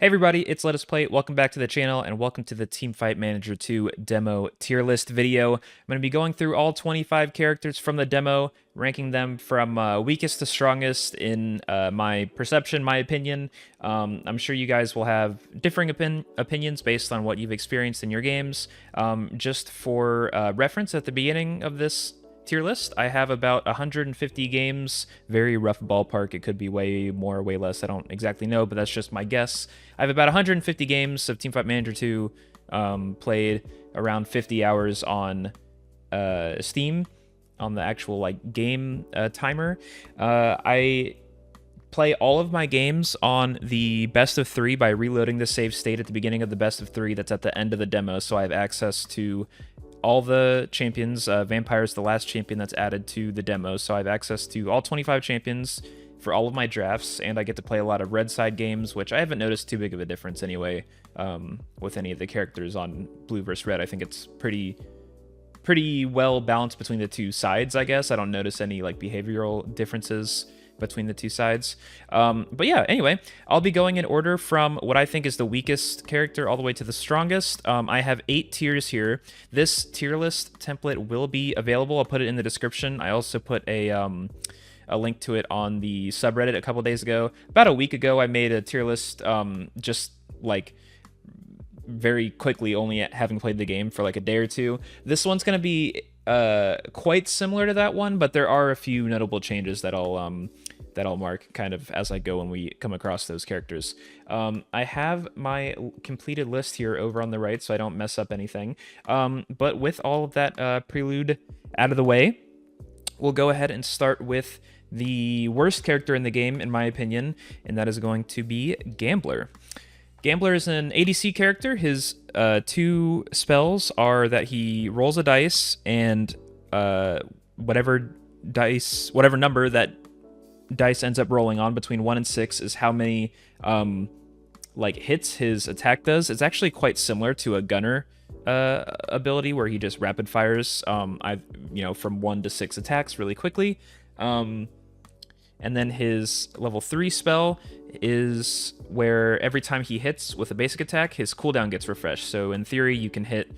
Hey everybody, it's LettucePlate. Welcome back to the channel and welcome to the Teamfight Manager 2 demo tier list video. I'm going to be going through all 25 characters from the demo, ranking them from weakest to strongest in my perception, my opinion. I'm sure you guys will have differing opinions based on what you've experienced in your games. Just for reference, at the beginning of this tier list, I have about 150 games. Very rough ballpark. It could be way more, way less. I don't exactly know, but that's just my guess. I have about 150 games of Teamfight Manager 2 played, around 50 hours on Steam on the actual game timer. I play all of my games on the best of 3 by reloading the save state at the beginning of the best of 3 that's at the end of the demo, so I have access to all the champions. Vampire's the last champion that's added to the demo, so I have access to all 25 champions for all of my drafts, and I get to play a lot of red side games, which I haven't noticed too big of a difference anyway with any of the characters on blue versus red. I think it's pretty well balanced between the two sides, I guess. I don't notice any behavioral differences between the two sides. But yeah, anyway, I'll be going in order from what I think is the weakest character all the way to the strongest. I have 8 tiers here. This tier list template will be available. I'll put it in the description. I also put a link to it on the subreddit a couple days ago. About a week ago, I made a tier list just very quickly, only having played the game for a day or two. This one's going to be quite similar to that one, but there are a few notable changes that I'll mark kind of as I go when we come across those characters. I have my completed list here over on the right, so I don't mess up anything. But with all of that prelude out of the way, we'll go ahead and start with the worst character in the game, in my opinion, and that is going to be Gambler. Gambler is an ADC character. His 2 spells are that he rolls a dice, and whatever number that dice ends up rolling on between 1 and 6 is how many hits his attack does. It's actually quite similar to a gunner ability where he just rapid fires from 1 to 6 attacks really quickly. And then his level 3 spell is where every time he hits with a basic attack, his cooldown gets refreshed. So in theory, you can hit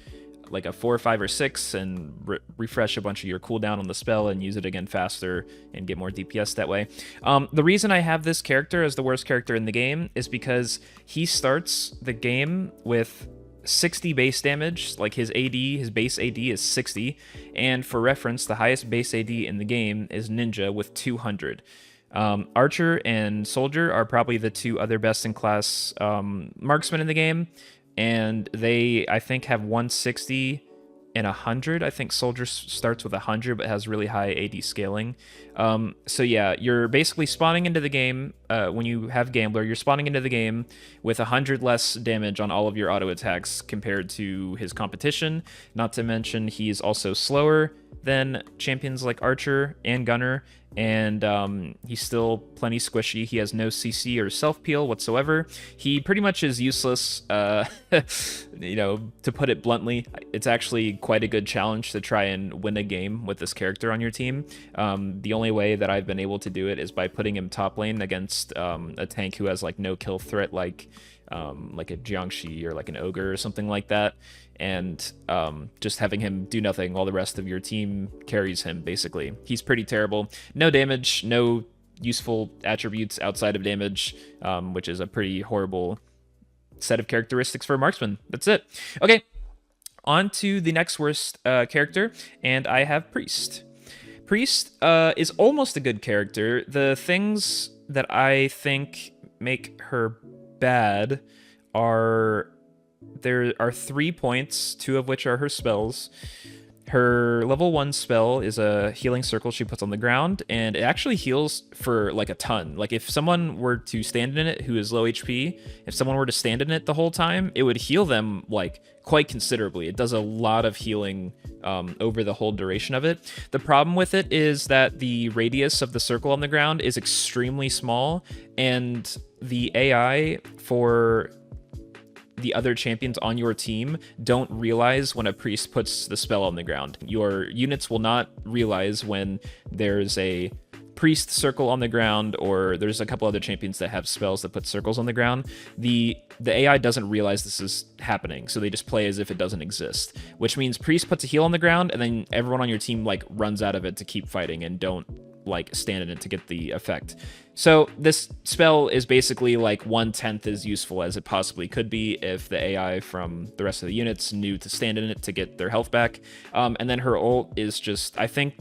a 4, 5, or 6 and refresh a bunch of your cooldown on the spell and use it again faster and get more DPS that way. The reason I have this character as the worst character in the game is because he starts the game with 60 base damage. His base AD is 60, and for reference, the highest base AD in the game is Ninja with 200. Archer and Soldier are probably the 2 other best in class marksmen in the game, and they, I think, have 160 and 100. I think Soldier starts with 100 but has really high AD scaling. So yeah, you're basically spawning into the game when you have Gambler. You're spawning into the game with 100 less damage on all of your auto attacks compared to his competition. Not to mention he's also slower than champions like Archer and Gunner, and he's still plenty squishy. He has no CC or self-peel whatsoever. He pretty much is useless, to put it bluntly. It's actually quite a good challenge to try and win a game with this character on your team. The only way that I've been able to do it is by putting him top lane against a tank who has no kill threat, like a Jiangshi or an Ogre or something like that, and just having him do nothing while the rest of your team carries him, basically. He's pretty terrible. No damage, no useful attributes outside of damage, which is a pretty horrible set of characteristics for a marksman. That's it. Okay, on to the next worst character, and I have Priest. Priest is almost a good character. The things that I think make her bad are there are 3 points, 2 of which are her spells. Her level 1 spell is a healing circle she puts on the ground, and it actually heals for a ton. If someone were to stand in it who is low HP, if someone were to stand in it the whole time, it would heal them quite considerably. It does a lot of healing over the whole duration of it. The problem with it is that the radius of the circle on the ground is extremely small, and the AI for the other champions on your team don't realize when a priest puts the spell on the ground. Your units will not realize when there's a priest circle on the ground, or there's a couple other champions that have spells that put circles on the ground, the AI doesn't realize this is happening, so they just play as if it doesn't exist, which means priest puts a heal on the ground, and then everyone on your team like runs out of it to keep fighting and don't like stand in it to get the effect. So this spell is basically like 1/10 as useful as it possibly could be if the AI from the rest of the units knew to stand in it to get their health back. And then her ult is just, I think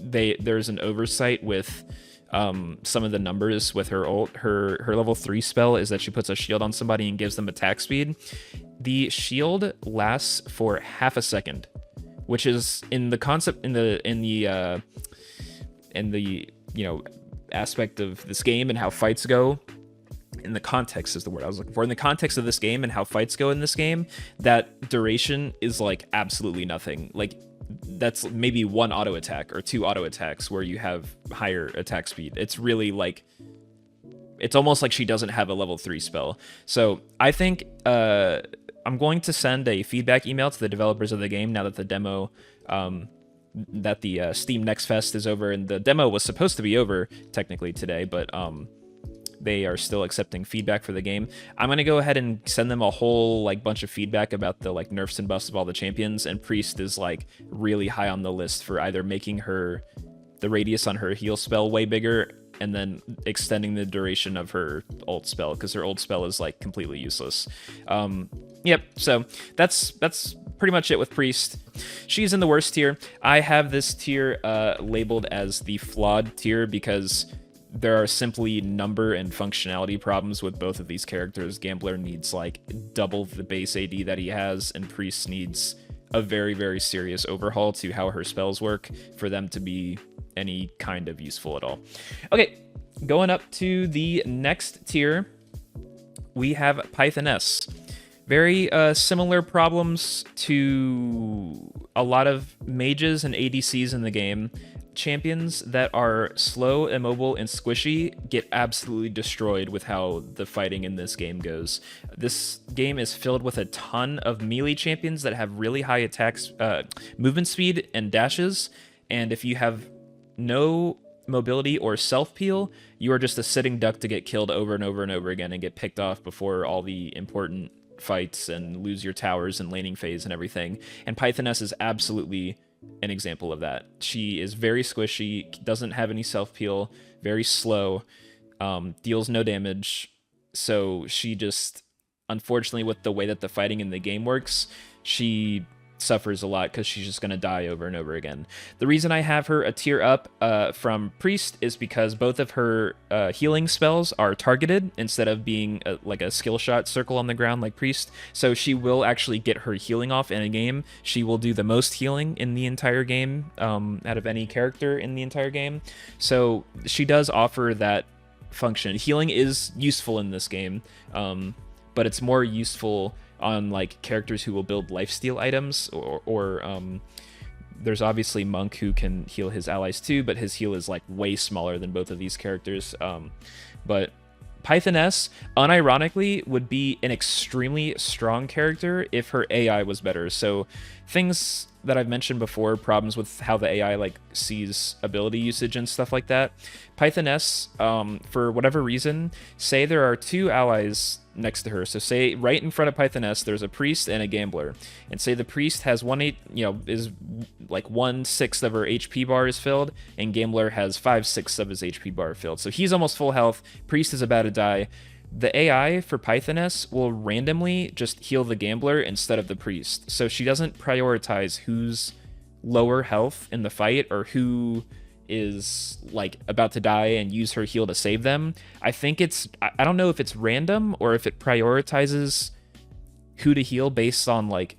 there's an oversight with some of the numbers with her ult. Her level 3 spell is that she puts a shield on somebody and gives them attack speed. The shield lasts for half a second, which is in the concept in the aspect of this game and how fights go. In the context is the word I was looking for. In the context of this game and how fights go in this game, that duration is like absolutely nothing. Like that's maybe 1 auto attack or 2 auto attacks where you have higher attack speed. It's really like, it's almost like she doesn't have a level 3 spell. So I think I'm going to send a feedback email to the developers of the game now that the demo, that the Steam Next Fest is over, and the demo was supposed to be over technically today, but they are still accepting feedback for the game. I'm gonna go ahead and send them a whole like bunch of feedback about the like nerfs and buffs of all the champions, and Priest is like really high on the list for either making the radius on her heal spell way bigger and then extending the duration of her ult spell, because her ult spell is like completely useless. Yep, so that's pretty much it with Priest. She's in the worst tier. I have this tier labeled as the flawed tier because there are simply number and functionality problems with both of these characters. Gambler needs like double the base AD that he has, and Priest needs a very, very serious overhaul to how her spells work for them to be any kind of useful at all. Okay, going up to the next tier, we have Pythoness. Very similar problems to a lot of mages and ADCs in the game. Champions that are slow, immobile, and squishy get absolutely destroyed with how the fighting in this game goes. This game is filled with a ton of melee champions that have really high attacks, movement speed, and dashes, and if you have no mobility or self-peel, you are just a sitting duck to get killed over and over and over again and get picked off before all the important fights and lose your towers and laning phase and everything. And Pythoness is absolutely an example of that. She is very squishy, doesn't have any self-peel, very slow, deals no damage. So she just, unfortunately, with the way that the fighting in the game works, she suffers a lot because she's just going to die over and over again. The reason I have her a tier up from Priest is because both of her healing spells are targeted instead of being like a skill shot circle on the ground like Priest. So she will actually get her healing off in a game. She will do the most healing in the entire game out of any character in the entire game. So she does offer that function. Healing is useful in this game, but it's more useful on like characters who will build lifesteal items, or there's obviously Monk who can heal his allies too, but his heal is like way smaller than both of these characters. But Pythoness, unironically, would be an extremely strong character if her AI was better. So things that I've mentioned before, problems with how the AI like sees ability usage and stuff like that. Pythoness, for whatever reason, say there are 2 allies next to her. So say right in front of Pythoness, there's a priest and a gambler, and say the priest has is like 1/6 of her HP bar is filled, and gambler has 5/6 of his HP bar filled. So he's almost full health. Priest is about to die. The AI for Pythoness will randomly just heal the gambler instead of the priest. So she doesn't prioritize who's lower health in the fight or who is like about to die and use her heal to save them. I think I don't know if it's random or if it prioritizes who to heal based on like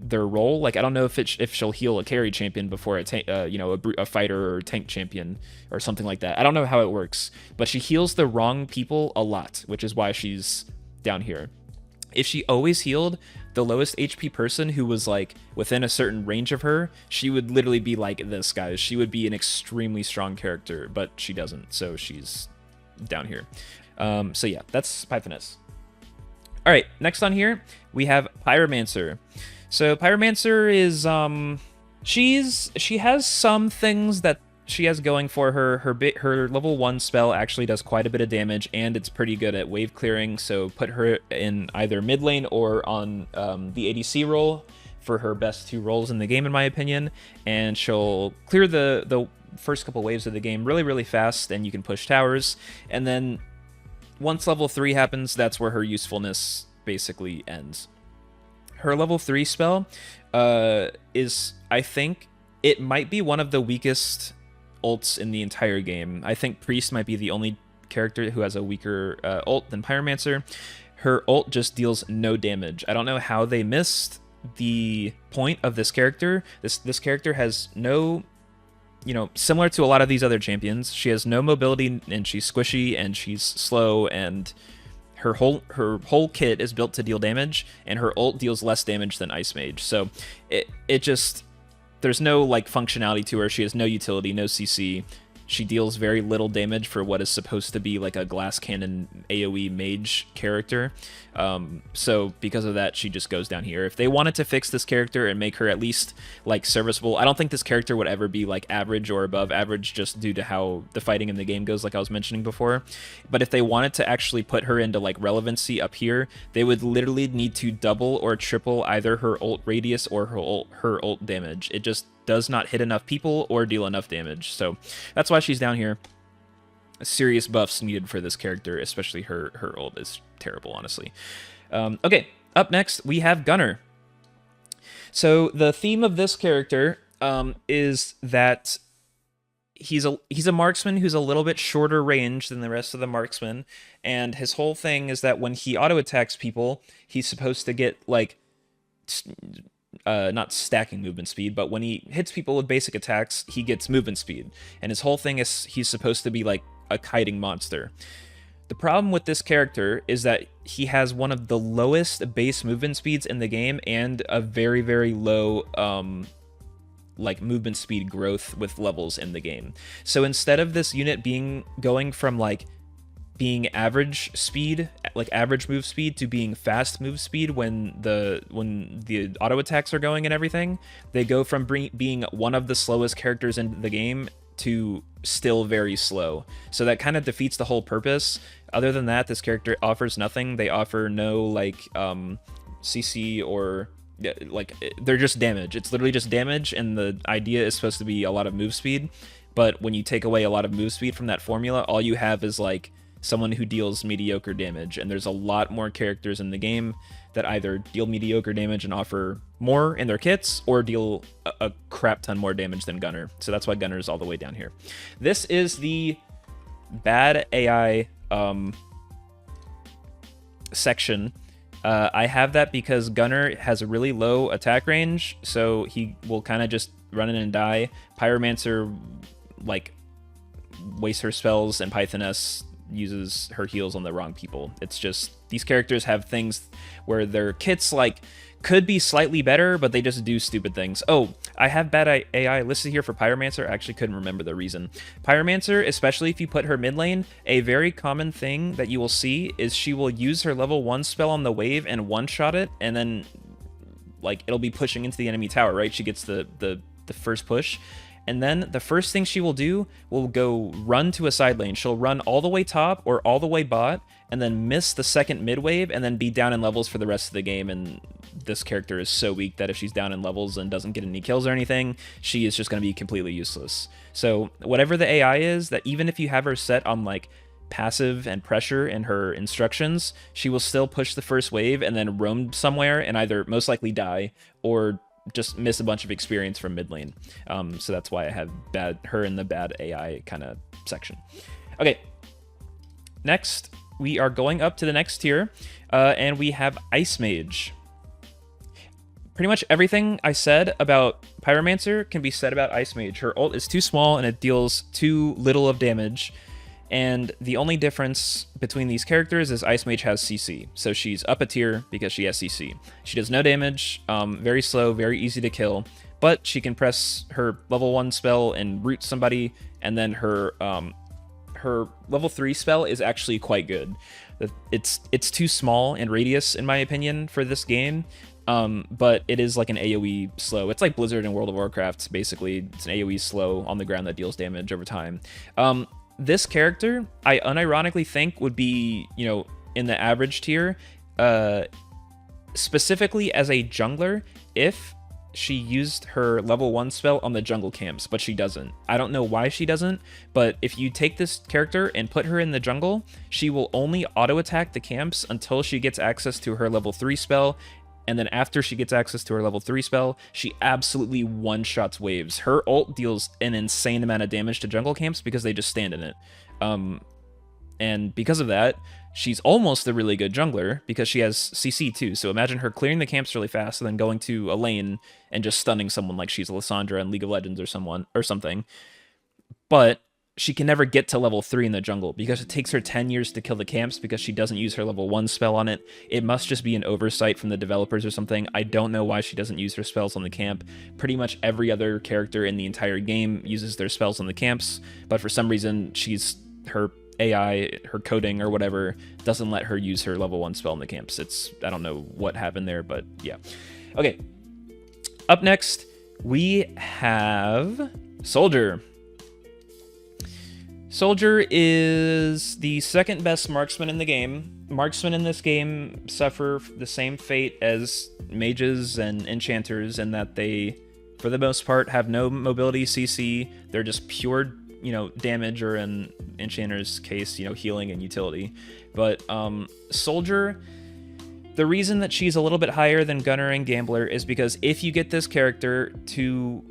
their role. Like I don't know if she'll heal a carry champion before a fighter or tank champion or something like that. I don't know how it works, but she heals the wrong people a lot, which is why she's down here. If she always healed the lowest HP person who was like within a certain range of her, she would literally be like this, guys. She would be an extremely strong character, but she doesn't, so she's down here. So yeah, that's Pythoness. All right, next on here we have Pyromancer. So Pyromancer is she has some things that she has going for her, her level 1 spell actually does quite a bit of damage, and it's pretty good at wave clearing, so put her in either mid lane or on the ADC role for her best 2 roles in the game, in my opinion, and she'll clear the first couple waves of the game really, really fast, and you can push towers, and then once level 3 happens, that's where her usefulness basically ends. Her level 3 spell is, I think, it might be one of the weakest ults in the entire game. I think Priest might be the only character who has a weaker ult than Pyromancer. Her ult just deals no damage. I don't know how they missed the point of this character. This character has no, you know, similar to a lot of these other champions, she has no mobility, and she's squishy, and she's slow, and her whole kit is built to deal damage, and her ult deals less damage than Ice Mage. So it just, there's no like functionality to her. She has no utility, no CC. She deals very little damage for what is supposed to be like a glass cannon AoE mage character. So because of that, she just goes down here. If they wanted to fix this character and make her at least like serviceable, I don't think this character would ever be like average or above average just due to how the fighting in the game goes, like I was mentioning before. But if they wanted to actually put her into like relevancy up here, they would literally need to double or triple either her ult radius or her ult damage. It just does not hit enough people or deal enough damage. So that's why she's down here. Serious buffs needed for this character, especially her ult is terrible, honestly. Okay, up next we have Gunner. So the theme of this character is that he's a marksman who's a little bit shorter range than the rest of the marksmen, and his whole thing is that when he auto attacks people, he's supposed to get like not stacking movement speed, but when he hits people with basic attacks, he gets movement speed. And his whole thing is he's supposed to be like a kiting monster. The problem with this character is that he has one of the lowest base movement speeds in the game and a very, very low like movement speed growth with levels in the game. So instead of this unit going from like being average speed, like average move speed, to being fast move speed when the auto attacks are going and everything, they go from being one of the slowest characters in the game to still very slow. So that kind of defeats the whole purpose. Other than that, this character offers nothing. They offer no like CC or like, they're just damage. It's literally just damage, and the idea is supposed to be a lot of move speed. But when you take away a lot of move speed from that formula, all you have is like someone who deals mediocre damage, and there's a lot more characters in the game that either deal mediocre damage and offer more in their kits, or deal a crap ton more damage than Gunner. So that's why Gunner is all the way down here. This is the bad AI section. I have that because Gunner has a really low attack range, so he will kind of just run in and die. Pyromancer like wastes her spells, and Pythoness uses her heals on the wrong people. It's just, these characters have things where their kits like could be slightly better, but they just do stupid things. Oh, I have bad AI listed here for Pyromancer. I actually couldn't remember the reason. Pyromancer, especially if you put her mid lane, a very common thing that you will see is she will use her level 1 spell on the wave and one-shot it, and then like it'll be pushing into the enemy tower, right? She gets the first push. And then the first thing she will do will go run to a side lane. She'll run all the way top or all the way bot, and then miss the second mid wave, and then be down in levels for the rest of the game. And this character is so weak that if she's down in levels and doesn't get any kills or anything, she is just going to be completely useless. So whatever the AI is, that even if you have her set on like passive and pressure in her instructions, she will still push the first wave and then roam somewhere and either most likely die or just miss a bunch of experience from mid lane. So that's why I have her in the bad AI kind of section. Okay, next we are going up to the next tier, and we have Ice Mage. Pretty much everything I said about Pyromancer can be said about Ice Mage. Her ult is too small and it deals too little of damage. And the only difference between these characters is Ice Mage has CC. So she's up a tier because she has CC. She does no damage, very slow, very easy to kill, but she can press her level 1 spell and root somebody, and then her level 3 spell is actually quite good. It's too small in radius, in my opinion, for this game, But it is like an AoE slow. It's like Blizzard in World of Warcraft, basically. It's an AoE slow on the ground that deals damage over time. This character, I unironically think would be, you know, in the average tier, specifically as a jungler, if she used her level 1 spell on the jungle camps, but she doesn't. I don't know why she doesn't, but if you take this character and put her in the jungle, she will only auto-attack the camps until she gets access to her level 3 spell, and then after she gets access to her level 3 spell, she absolutely one-shots waves. Her ult deals an insane amount of damage to jungle camps because they just stand in it. And because of that, she's almost a really good jungler because she has CC too. So imagine her clearing the camps really fast and then going to a lane and just stunning someone like she's Lissandra in League of Legends or something. But she can never get to level 3 in the jungle because it takes her 10 years to kill the camps because she doesn't use her level 1 spell on it. It must just be an oversight from the developers or something. I don't know why she doesn't use her spells on the camp. Pretty much every other character in the entire game uses their spells on the camps, but for some reason her AI, her coding or whatever, doesn't let her use her level 1 spell in the camps. I don't know what happened there, but yeah. Okay. Up next, we have Soldier. Soldier is the second best marksman in the game. Marksmen in this game suffer the same fate as mages and enchanters in that they, for the most part, have no mobility CC. They're just pure, you know, damage, or in enchanter's case, you know, healing and utility. But Soldier, the reason that she's a little bit higher than Gunner and Gambler is because if you get this character to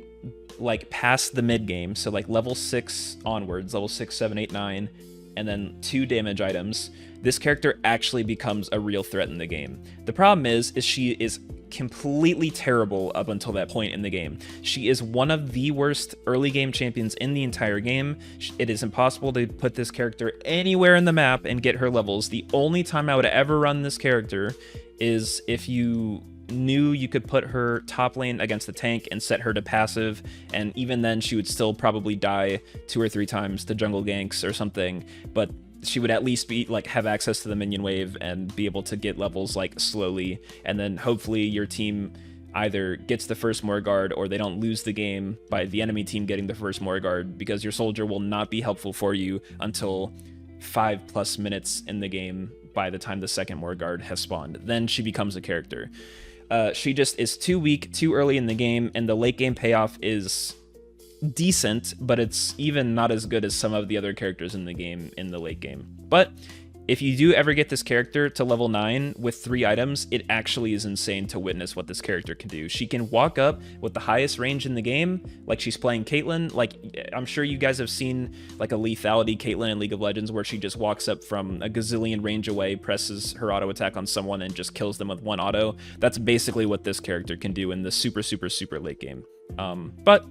like past the mid game, so like level 6 onwards, level 6, 7, 8, 9, and then 2 damage items, this character actually becomes a real threat in the game. The problem is she is completely terrible up until that point in the game. She is one of the worst early game champions in the entire game. It is impossible to put this character anywhere in the map and get her levels. The only time I would ever run this character is if you knew you could put her top lane against the tank and set her to passive, and even then she would still probably die 2 or 3 times to jungle ganks or something, but she would at least be like have access to the minion wave and be able to get levels like slowly, and then hopefully your team either gets the first Morguard or they don't lose the game by the enemy team getting the first Morguard, because your Soldier will not be helpful for you until 5+ minutes in the game by the time the second Morguard has spawned. Then she becomes a character. She just is too weak, too early in the game, and the late game payoff is decent, but it's even not as good as some of the other characters in the game in the late game. But if you do ever get this character to level 9 with 3 items, it actually is insane to witness what this character can do. She can walk up with the highest range in the game, like she's playing Caitlyn. Like, I'm sure you guys have seen like a lethality Caitlyn in League of Legends where she just walks up from a gazillion range away, presses her auto attack on someone, and just kills them with 1 auto. That's basically what this character can do in the super, super, super late game. But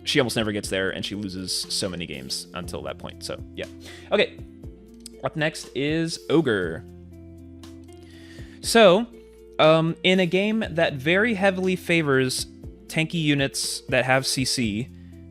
she almost never gets there, and she loses so many games until that point. So, yeah. Okay. Up next is Ogre. So, in a game that very heavily favors tanky units that have CC,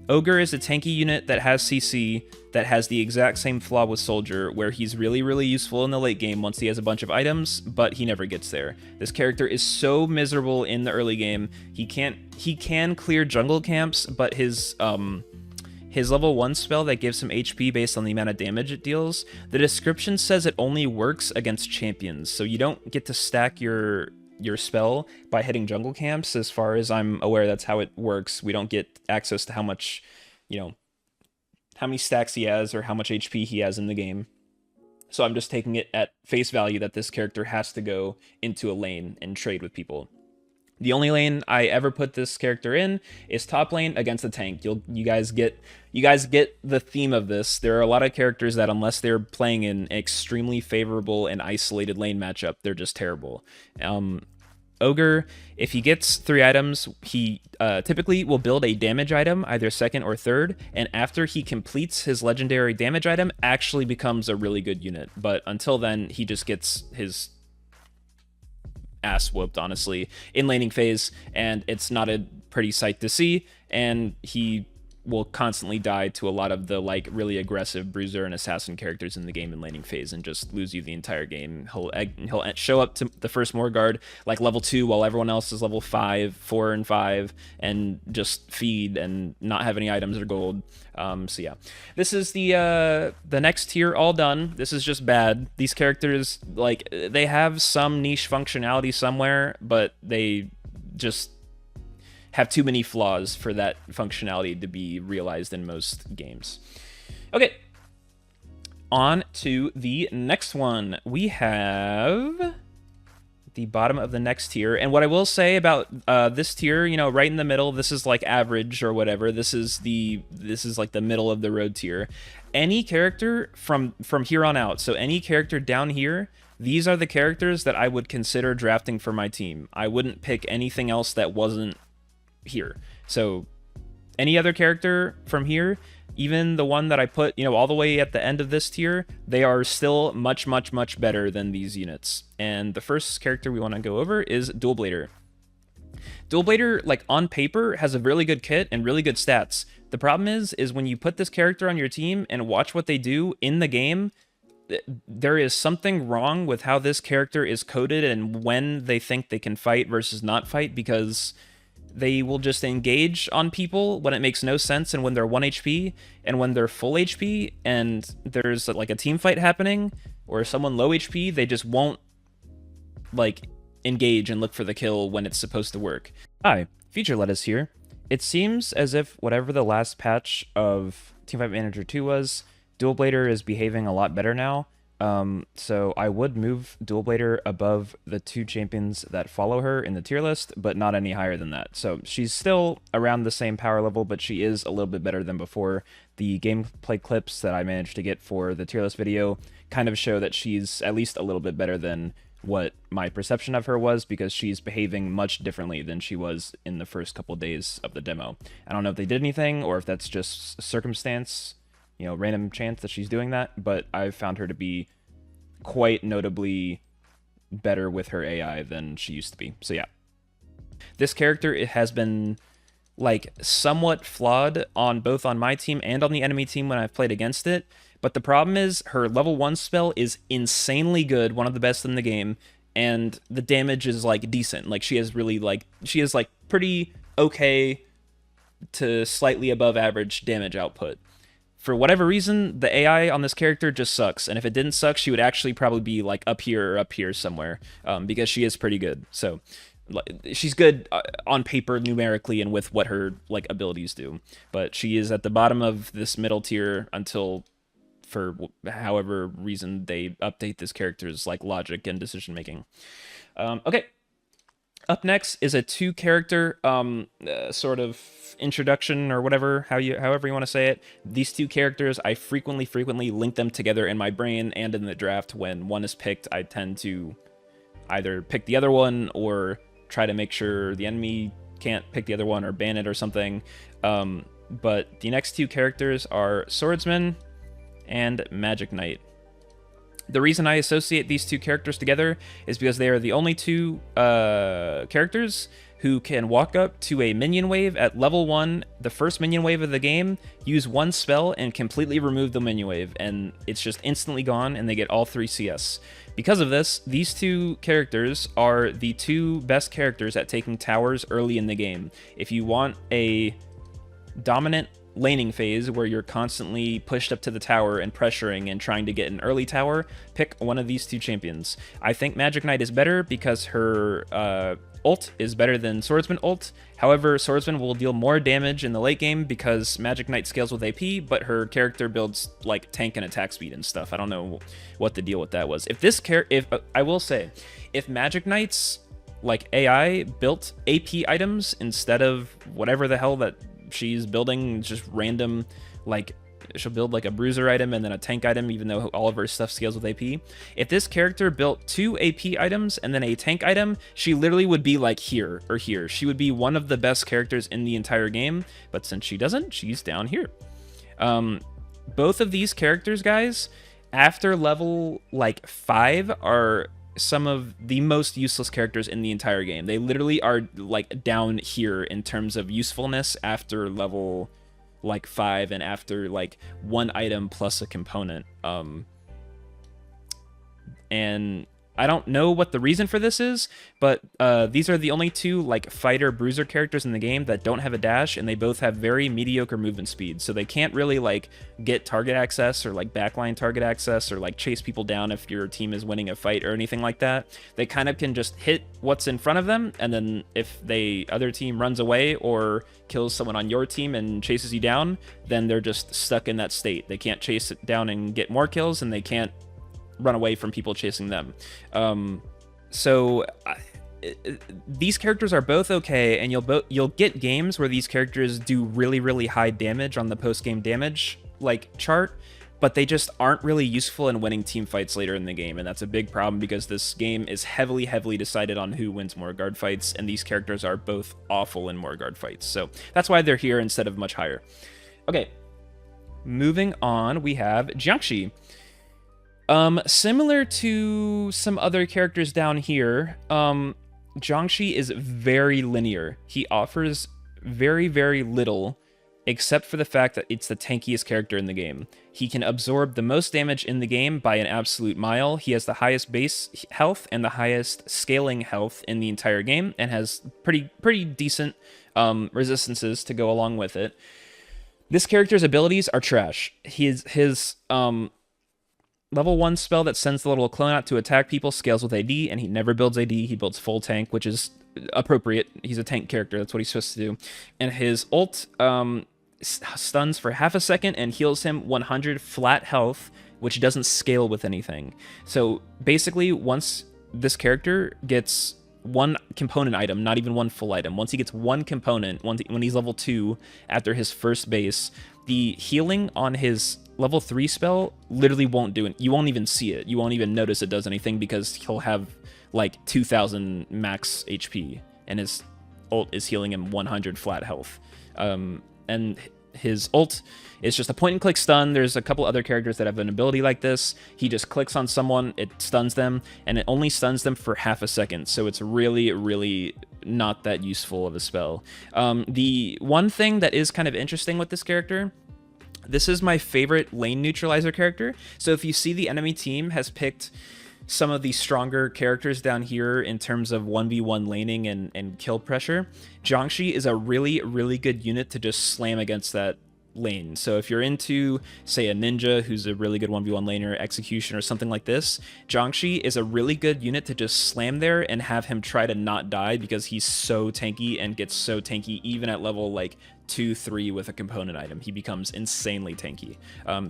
Ogre is a tanky unit that has CC that has the exact same flaw with Soldier, where he's really, really useful in the late game once he has a bunch of items, but he never gets there. This character is so miserable in the early game. He can clear jungle camps, but his level 1 spell that gives him HP based on the amount of damage it deals, the description says it only works against champions, so you don't get to stack your spell by hitting jungle camps. As far as I'm aware, that's how it works. We don't get access to how much, you know, how many stacks he has or how much HP he has in the game. So I'm just taking it at face value that this character has to go into a lane and trade with people. The only lane I ever put this character in is top lane against the tank. You guys get the theme of this. There are a lot of characters that, unless they're playing in an extremely favorable and isolated lane matchup, they're just terrible. Ogre, if he gets 3 items, he typically will build a damage item, either second or third, and after he completes his legendary damage item, actually becomes a really good unit. But until then, he just gets his ass whooped, honestly, in laning phase, and it's not a pretty sight to see, and he will constantly die to a lot of the like really aggressive bruiser and assassin characters in the game in laning phase and just lose you the entire game. He'll show up to the first Morguard like level 2 while everyone else is level 5, 4, and 5, and just feed and not have any items or gold. So yeah, this is the next tier all done. This is just bad. These characters, like, they have some niche functionality somewhere, but they just have too many flaws for that functionality to be realized in most games. Okay, on to the next one. We have the bottom of the next tier, and what I will say about this tier, you know, right in the middle, this is like average or whatever. This is like the middle of the road tier. Any character from here on out, so any character down here, these are the characters that I would consider drafting for my team. I wouldn't pick anything else that wasn't here. So any other character from here, even the one that I put, you know, all the way at the end of this tier, they are still much, much, much better than these units. And the first character we want to go over is Dual Blader. Dual Blader, like, on paper, has a really good kit and really good stats. The problem is when you put this character on your team and watch what they do in the game, there is something wrong with how this character is coded and when they think they can fight versus not fight, because they will just engage on people when it makes no sense and when they're 1 HP, and when they're full HP and there's like a team fight happening or someone low HP, they just won't like engage and look for the kill when it's supposed to work. Hi, Feature Lettuce here. It seems as if whatever the last patch of Teamfight Manager 2 was, Dual Blader is behaving a lot better now. So I would move Dual Blader above the 2 champions that follow her in the tier list, but not any higher than that. So she's still around the same power level, but she is a little bit better than before. The gameplay clips that I managed to get for the tier list video kind of show that she's at least a little bit better than what my perception of her was, because she's behaving much differently than she was in the first couple days of the demo. I don't know if they did anything or if that's just circumstance, you know, random chance that she's doing that, but I've found her to be quite notably better with her AI than she used to be. So yeah, this character, it has been like somewhat flawed on both on my team and on the enemy team when I've played against it. But the problem is her level 1 spell is insanely good, one of the best in the game, and the damage is like decent. Like she is like pretty okay to slightly above average damage output. For whatever reason, the AI on this character just sucks, and if it didn't suck, she would actually probably be like up here or up here somewhere, because she is pretty good. So she's good on paper numerically and with what her like abilities do, but she is at the bottom of this middle tier until, for however reason, they update this character's like logic and decision making. Okay. Up next is a 2-character sort of introduction or whatever, however you want to say it. These 2 characters, I frequently link them together in my brain and in the draft. When one is picked, I tend to either pick the other one or try to make sure the enemy can't pick the other one or ban it or something. But the next 2 characters are Swordsman and Magic Knight. The reason I associate these 2 characters together is because they are the only 2 characters who can walk up to a minion wave at level 1, the first minion wave of the game, use 1 spell, and completely remove the minion wave, and it's just instantly gone, and they get all 3 CS. Because of this, these 2 characters are the 2 best characters at taking towers early in the game. If you want a dominant laning phase where you're constantly pushed up to the tower and pressuring and trying to get an early tower, pick one of these 2 champions. I think Magic Knight is better because her ult is better than Swordsman ult. However, Swordsman will deal more damage in the late game because Magic Knight scales with AP, but her character builds like tank and attack speed and stuff. I don't know what the deal with that was. I will say, if Magic Knight's like AI built AP items instead of whatever the hell that she's building, just random, like she'll build like a bruiser item and then a tank item, even though all of her stuff scales with AP. If this character built 2 AP items and then a tank item, she literally would be like here or here. She would be one of the best characters in the entire game, but since she doesn't, she's down here. Both of these characters, guys, after level like 5, are some of the most useless characters in the entire game. They literally are like down here in terms of usefulness after level like 5 and after like 1 item plus a component. And I don't know what the reason for this is, but these are the only 2 like fighter bruiser characters in the game that don't have a dash, and they both have very mediocre movement speed, so they can't really like get target access or like backline target access or like chase people down if your team is winning a fight or anything like that. They kind of can just hit what's in front of them, and then if the other team runs away or kills someone on your team and chases you down, then they're just stuck in that state. They can't chase it down and get more kills, and they can't run away from people chasing them. These characters are both okay, and you'll get games where these characters do really high damage on the post-game damage like chart, but they just aren't really useful in winning team fights later in the game, and that's a big problem because this game is heavily decided on who wins more guard fights, and these characters are both awful in more guard fights, so that's why they're here instead of much higher. Okay, moving on, we have Jiangshi. Similar to some other characters down here, Jiangshi is very linear. He offers very little, except for the fact that it's the tankiest character in the game. He can absorb the most damage in the game by an absolute mile. He has the highest base health and the highest scaling health in the entire game, and has pretty decent resistances to go along with it. This character's abilities are trash. His level 1 spell that sends the little clone out to attack people scales with AD, and he never builds AD. He builds full tank, which is appropriate. He's a tank character. That's what he's supposed to do. And his ult stuns for half a second and heals him 100 flat health, which doesn't scale with anything. So basically, once this character gets 1 component item, not even 1 full item, once he gets 1 component, when he's level 2 after his first base, the healing on his level 3 spell literally won't do it. You won't even see it. You won't even notice it does anything because he'll have like 2,000 max HP, and his ult is healing him 100 flat health. And his ult is just a point-and-click stun. There's a couple other characters that have an ability like this. He just clicks on someone, it stuns them, and it only stuns them for half a second, so it's really not that useful of a spell. The one thing that is kind of interesting with this character, this is my favorite lane neutralizer character. So if you see the enemy team has picked some of the stronger characters down here in terms of 1v1 laning and kill pressure, Jiangshi is a really good unit to just slam against that lane. So if you're into, say, a ninja who's a really good 1v1 laner, execution, or something like this, Jiangshi is a really good unit to just slam there and have him try to not die because he's so tanky and gets so tanky even at level like 2-3 with a component item. He becomes insanely tanky.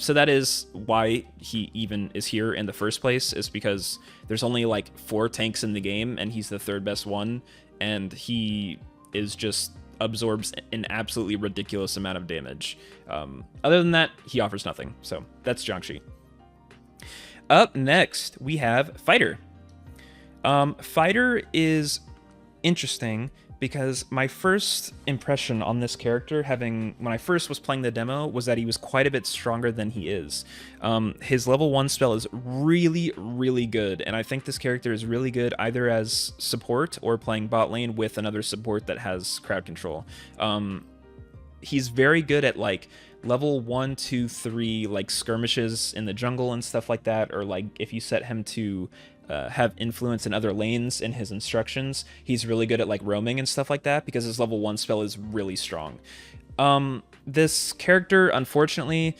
So that is why he even is here in the first place, is because there's only like 4 tanks in the game and he's the 3rd best one, and he is just absorbs an absolutely ridiculous amount of damage. Other than that, he offers nothing. So that's Jiangshi. Up next, we have Fighter. Fighter is interesting because my first impression on this character, when I first was playing the demo, was that he was quite a bit stronger than he is. His level 1 spell is really good, and I think this character is really good either as support or playing bot lane with another support that has crowd control. He's very good at like level 1, 2, 3 like skirmishes in the jungle and stuff like that, or like if you set him to have influence in other lanes in his instructions, he's really good at like roaming and stuff like that because his level 1 spell is really strong. This character, unfortunately,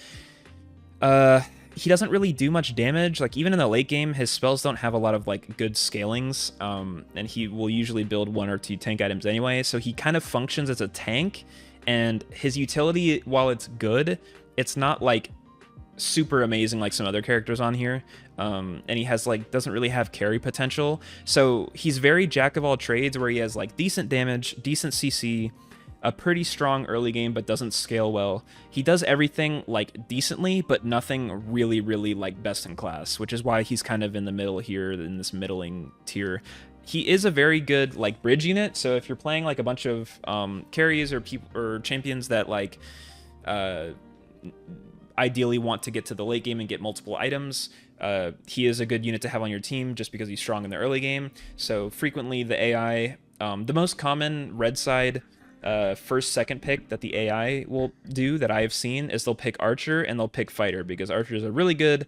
he doesn't really do much damage. Like even in the late game, his spells don't have a lot of like good scalings, and he will usually build 1 or 2 tank items anyway, so he kind of functions as a tank, and his utility, while it's good, it's not like super amazing like some other characters on here, and he has like doesn't really have carry potential. So he's very jack of all trades, where he has like decent damage, decent CC, a pretty strong early game but doesn't scale well. He does everything like decently, but nothing really like best in class, which is why he's kind of in the middle here, in this middling tier. He is a very good like bridge unit, so if you're playing like a bunch of carries or people or champions that like ideally want to get to the late game and get multiple items, he is a good unit to have on your team just because he's strong in the early game. So frequently the AI, the most common red side first, second pick that the AI will do that I have seen is they'll pick Archer and they'll pick Fighter, because Archer is a really good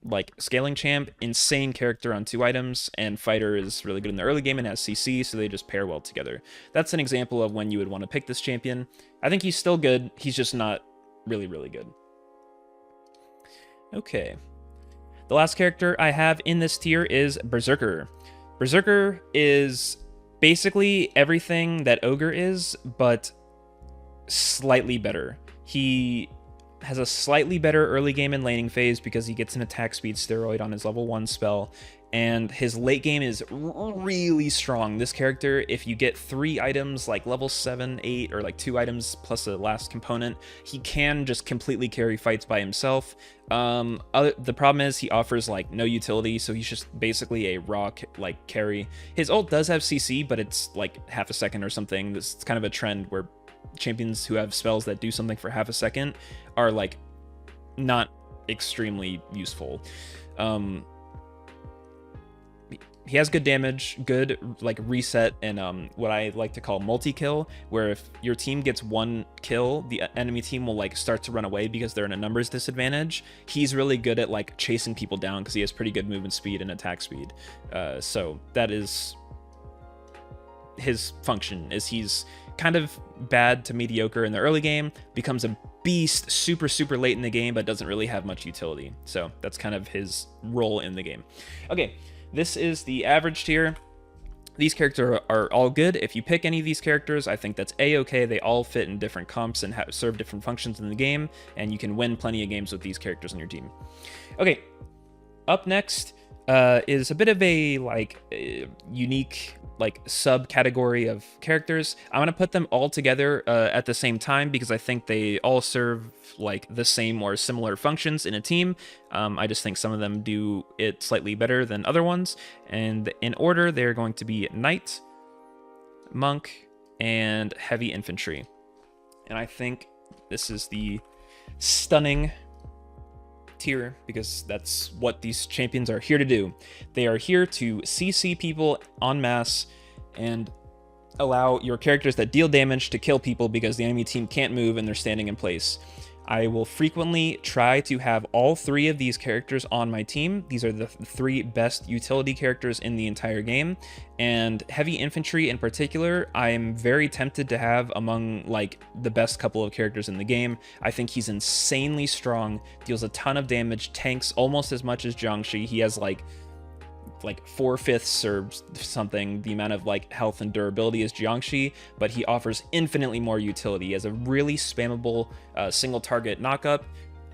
like scaling champ, insane character on 2 items, and Fighter is really good in the early game and has CC, so they just pair well together. That's an example of when you would want to pick this champion. I think he's still good, he's just not really, really good. Okay. The last character I have in this tier is Berserker. Berserker is basically everything that Ogre is, but slightly better. He has a slightly better early game and laning phase because he gets an attack speed steroid on his level 1 spell, and his late game is really strong. This character, if you get 3 items like level 7, 8, or like 2 items plus a last component, he can just completely carry fights by himself. The problem is he offers like no utility, so he's just basically a raw like carry. His ult does have CC, but it's like half a second or something. This is kind of a trend where champions who have spells that do something for half a second are like not extremely useful. He has good damage, good like reset, and what I like to call multi-kill, where if your team gets 1 kill, the enemy team will like start to run away because they're in a numbers disadvantage. He's really good at like chasing people down because he has pretty good movement speed and attack speed. So that is his function, is he's kind of bad to mediocre in the early game, becomes a beast super late in the game, but doesn't really have much utility. So that's kind of his role in the game. Okay, this is the average tier. These characters are all good. If you pick any of these characters, I think that's a-okay. They all fit in different comps and serve different functions in the game, and you can win plenty of games with these characters on your team. Okay, up next is a bit of a like unique like subcategory of characters. I'm gonna put them all together at the same time because I think they all serve like the same or similar functions in a team. I just think some of them do it slightly better than other ones, and in order they're going to be Knight, Monk, and Heavy Infantry. And I think this is the stunning tier because that's what these champions are here to do. They are here to CC people en masse and allow your characters that deal damage to kill people because the enemy team can't move and they're standing in place. I will frequently try to have all 3 of these characters on my team. These are the 3 best utility characters in the entire game, and Heavy Infantry in particular, I am very tempted to have among like the best couple of characters in the game. I think he's insanely strong, deals a ton of damage, tanks almost as much as Jiangshi. He has like 4/5 or something the amount of like health and durability as Jiangshi, but he offers infinitely more utility. He has a really spammable single target knockup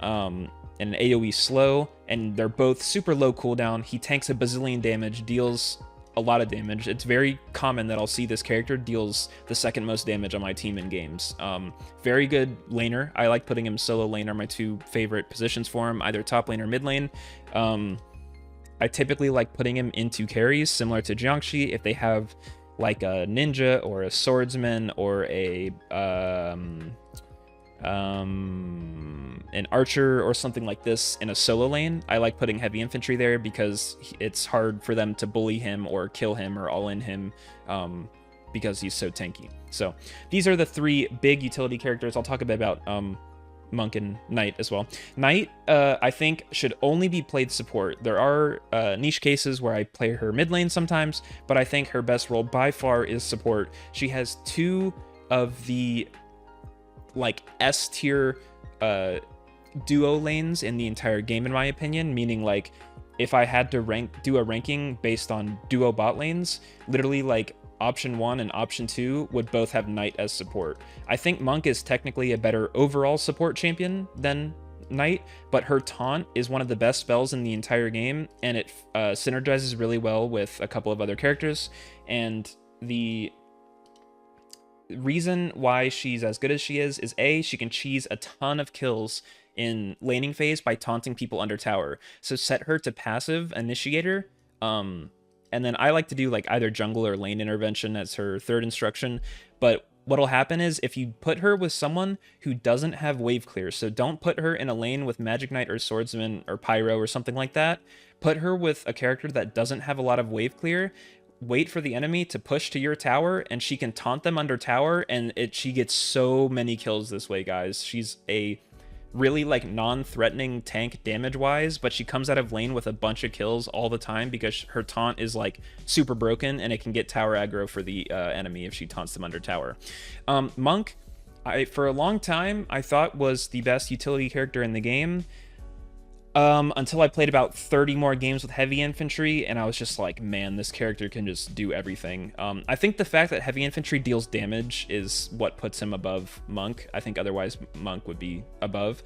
and an AoE slow, and they're both super low cooldown. He tanks a bazillion damage, deals a lot of damage. It's very common that I'll see this character deals the 2nd most damage on my team in games. Very good laner. I like putting him solo lane are my 2 favorite positions for him, either top lane or mid lane. I typically like putting him into carries similar to Jiangshi if they have like a ninja or a swordsman or an archer or something like this in a solo lane. I like putting Heavy Infantry there because it's hard for them to bully him or kill him or all in him because he's so tanky. So these are the 3 big utility characters. I'll talk a bit about Monk and Knight as well. Knight, I think, should only be played support. There are niche cases where I play her mid lane sometimes, but I think her best role by far is support. She has 2 of the like S tier duo lanes in the entire game, in my opinion, meaning like if I had to do a ranking based on duo bot lanes, literally like option 1 and option 2 would both have Knight as support. I think Monk is technically a better overall support champion than Knight, but her taunt is one of the best spells in the entire game, and it synergizes really well with a couple of other characters. And the reason why she's as good as she is A, she can cheese a ton of kills in laning phase by taunting people under tower. So set her to passive initiator, and then I like to do like either jungle or lane intervention as her 3rd instruction. But what'll happen is if you put her with someone who doesn't have wave clear, so don't put her in a lane with Magic Knight or Swordsman or Pyro or something like that. Put her with a character that doesn't have a lot of wave clear. wait for the enemy to push to your tower, and she can taunt them under tower, and she gets so many kills this way, guys. She's a really like non-threatening tank damage wise, but she comes out of lane with a bunch of kills all the time because her taunt is like super broken, and it can get tower aggro for the enemy if she taunts them under tower. Monk, for a long time I thought was the best utility character in the game, until I played about 30 more games with heavy infantry, and I was just like, man, this character can just do everything. I think the fact that heavy infantry deals damage is what puts him above Monk. I think otherwise Monk would be above.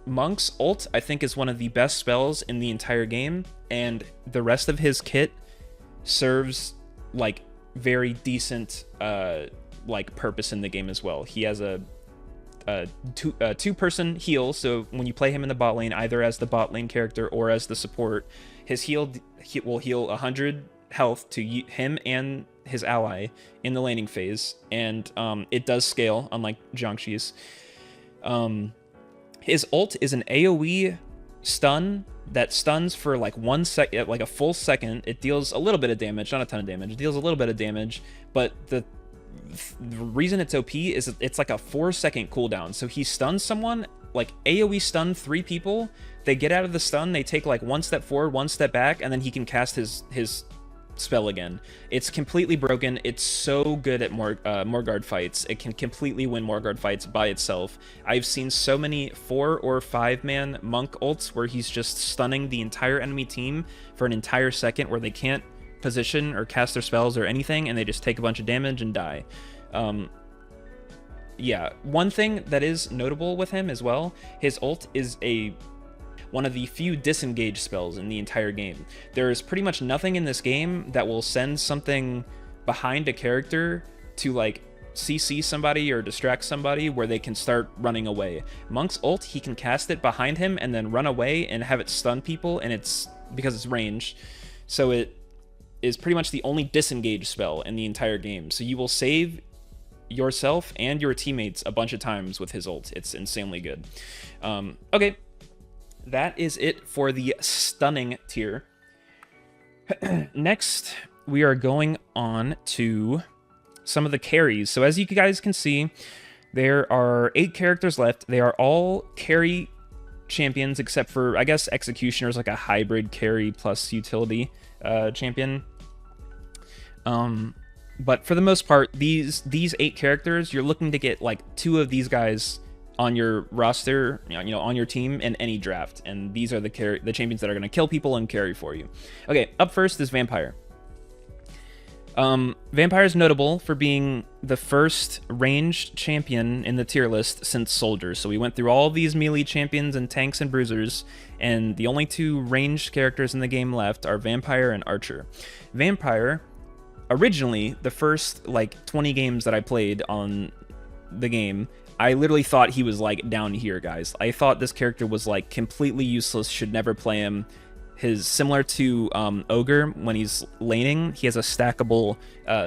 Monk's ult, I think, is one of the best spells in the entire game, and the rest of his kit serves like very decent like purpose in the game as well. He has a two-person heal, so when you play him in the bot lane, either as the bot lane character or as the support, his heal will heal 100 health to him and his ally in the laning phase, and it does scale, unlike Jiangshi's. His ult is an AoE stun that stuns for like 1 second, like a full second. It deals a little bit of damage, not a ton of damage. It deals a little bit of damage, but the reason it's OP is it's like a 4-second cooldown. So he stuns someone, like AoE stun 3 people, they get out of the stun, they take like 1 step forward, 1 step back, and then he can cast his spell again. It's completely broken. It's so good at Morgard fights. It can completely win Morgard fights by itself. I've seen so many 4 or 5 man monk ults where he's just stunning the entire enemy team for an entire second, where they can't position or cast their spells or anything, and they just take a bunch of damage and die. Yeah, one thing that is notable with him as well, his ult is one of the few disengage spells in the entire game. There's pretty much nothing in this game that will send something behind a character to like CC somebody or distract somebody where they can start running away. Monk's ult, he can cast it behind him and then run away and have it stun people, and it's because it's ranged, so it is pretty much the only disengage spell in the entire game. So you will save yourself and your teammates a bunch of times with his ult. It's insanely good. Okay, that is it for the stunning tier. Next, we are going on to some of the carries. So as you guys can see, there are 8 characters left. They are all carry champions, except for, I guess, Executioner is like a hybrid carry plus utility champion. But for the most part, these 8 characters, you're looking to get like 2 of these guys on your roster, on your team in any draft, and these are the champions that are going to kill people and carry for you. Okay, up first is Vampire. Vampire is notable for being the first ranged champion in the tier list since Soldier. So we went through all these melee champions and tanks and bruisers, and the only 2 ranged characters in the game left are Vampire and Archer. Vampire, originally, the first like 20 games that I played on the game, I literally thought he was like down here, guys. I thought this character was like completely useless, should never play him. Similar to Ogre, when he's laning, he has a stackable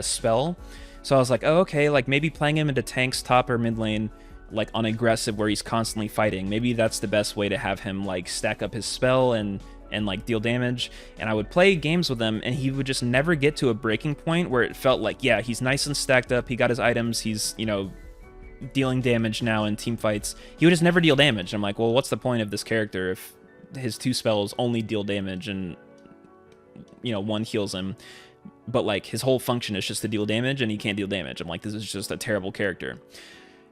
spell. So I was like, oh, okay, like maybe playing him into tanks top or mid lane, like on aggressive where he's constantly fighting. Maybe that's the best way to have him like stack up his spell and like deal damage. And I would play games with him, and he would just never get to a breaking point where it felt like, yeah, he's nice and stacked up, he got his items, he's, dealing damage now in team fights. He would just never deal damage. I'm like, well, what's the point of this character if his 2 spells only deal damage and, one heals him, but like his whole function is just to deal damage and he can't deal damage. I'm like, this is just a terrible character.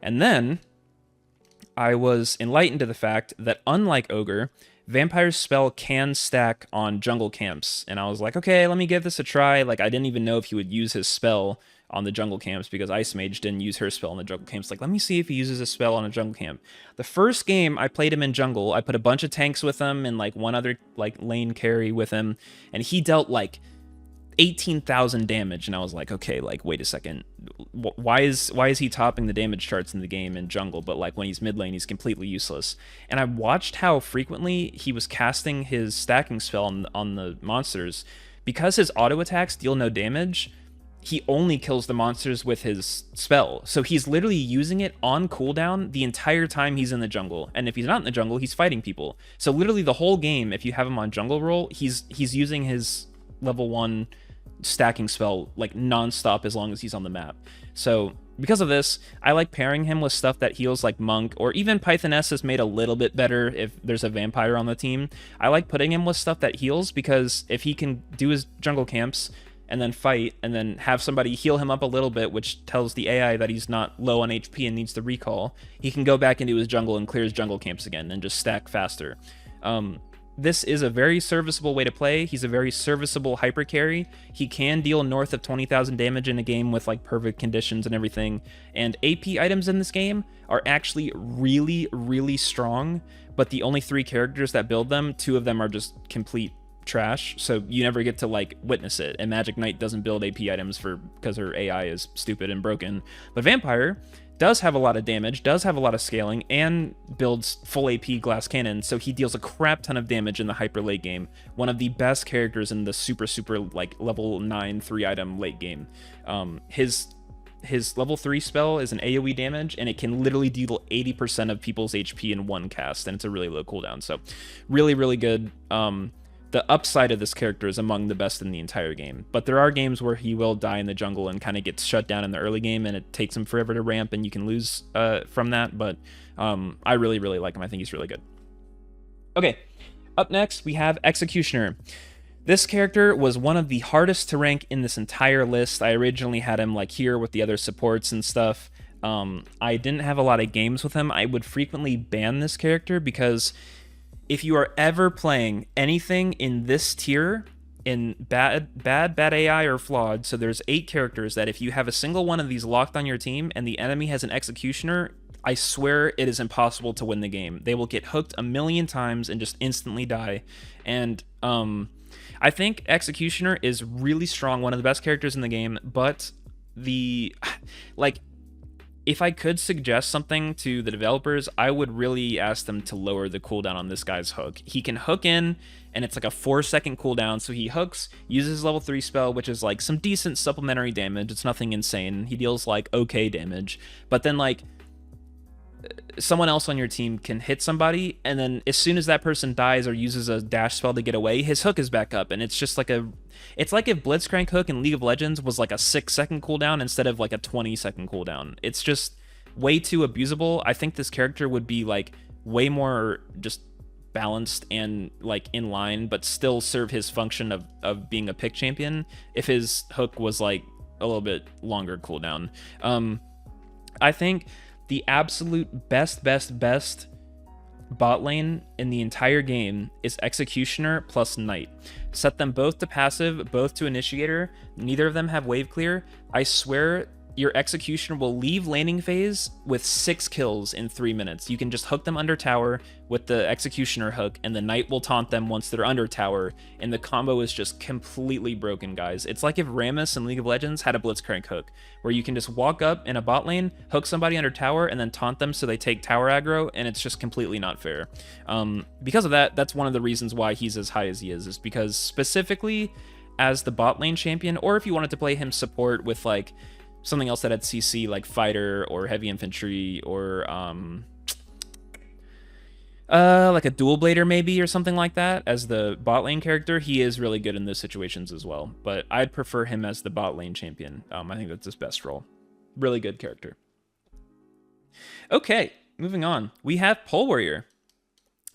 And then I was enlightened to the fact that unlike Ogre, Vampire's spell can stack on jungle camps. And I was like, okay, let me give this a try. Like, I didn't even know if he would use his spell on the jungle camps because Ice Mage didn't use her spell on the jungle camps. Like, let me see if he uses a spell on a jungle camp. The first game I played him in jungle, I put a bunch of tanks with him and like one other like lane carry with him, and he dealt like 18,000 damage, and I was like, okay, like wait a second, why is he topping the damage charts in the game in jungle, but like when he's mid lane he's completely useless? And I watched how frequently he was casting his stacking spell on the monsters. Because his auto attacks deal no damage, he only kills the monsters with his spell. So he's literally using it on cooldown the entire time he's in the jungle. And if he's not in the jungle, he's fighting people. So literally the whole game, if you have him on jungle roll, he's using his level 1 stacking spell like nonstop as long as he's on the map. So because of this, I like pairing him with stuff that heals like Monk, or even Pythoness is made a little bit better if there's a vampire on the team. I like putting him with stuff that heals, because if he can do his jungle camps and then fight and then have somebody heal him up a little bit, which tells the AI that he's not low on HP and needs to recall, he can go back into his jungle and clear his jungle camps again and just stack faster. This is a very serviceable way to play. He's a very serviceable hyper carry. He can deal north of 20,000 damage in a game with like perfect conditions and everything. And AP items in this game are actually really, really strong, but the only 3 characters that build them, 2 of them are just complete trash, so you never get to like witness it. And Magic Knight doesn't build AP items because her AI is stupid and broken. But Vampire does have a lot of damage, does have a lot of scaling, and builds full AP glass cannon, so he deals a crap ton of damage in the hyper late game. One of the best characters in the super like level 9 3 item late game. His level 3 spell is an AoE damage, and it can literally deal 80% of people's HP in one cast, and it's a really low cooldown. So really, really good. The upside of this character is among the best in the entire game, but there are games where he will die in the jungle and kind of gets shut down in the early game, and it takes him forever to ramp, and you can lose from that, but I really, really like him. I think he's really good. Okay, up next, we have Executioner. This character was one of the hardest to rank in this entire list. I originally had him like here with the other supports and stuff. I didn't have a lot of games with him. I would frequently ban this character because if you are ever playing anything in this tier, in bad AI or flawed, so there's 8 characters that if you have a single one of these locked on your team and the enemy has an Executioner, I swear it is impossible to win the game. They will get hooked a million times and just instantly die. And I think Executioner is really strong, one of the best characters in the game, but if I could suggest something to the developers, I would really ask them to lower the cooldown on this guy's hook. He can hook in, and it's like a 4-second cooldown, so he hooks, uses his level 3 spell, which is like some decent supplementary damage. It's nothing insane. He deals like okay damage, but then like someone else on your team can hit somebody, and then as soon as that person dies or uses a dash spell to get away, his hook is back up, and it's just like it's like if Blitzcrank hook in League of Legends was like a 6-second cooldown instead of like a 20-second cooldown. It's just way too abusable. I think this character would be like way more just balanced and like in line, but still serve his function of being a pick champion if his hook was like a little bit longer cooldown. I think the absolute best bot lane in the entire game is Executioner plus Knight. Set them both to passive, both to initiator. Neither of them have wave clear. I swear your Executioner will leave laning phase with 6 kills in 3 minutes. You can just hook them under tower with the Executioner hook, and the Knight will taunt them once they're under tower, and the combo is just completely broken, guys. It's like if Rammus in League of Legends had a Blitzcrank hook, where you can just walk up in a bot lane, hook somebody under tower, and then taunt them so they take tower aggro, and it's just completely not fair. Because of that, that's one of the reasons why he's as high as he is because specifically as the bot lane champion, or if you wanted to play him support with like something else that had CC like fighter or heavy infantry or like a dual blader maybe or something like that as the bot lane character, he is really good in those situations as well. But I'd prefer him as the bot lane champion. I think that's his best role. Really good character. Okay, moving on. We have Pole Warrior.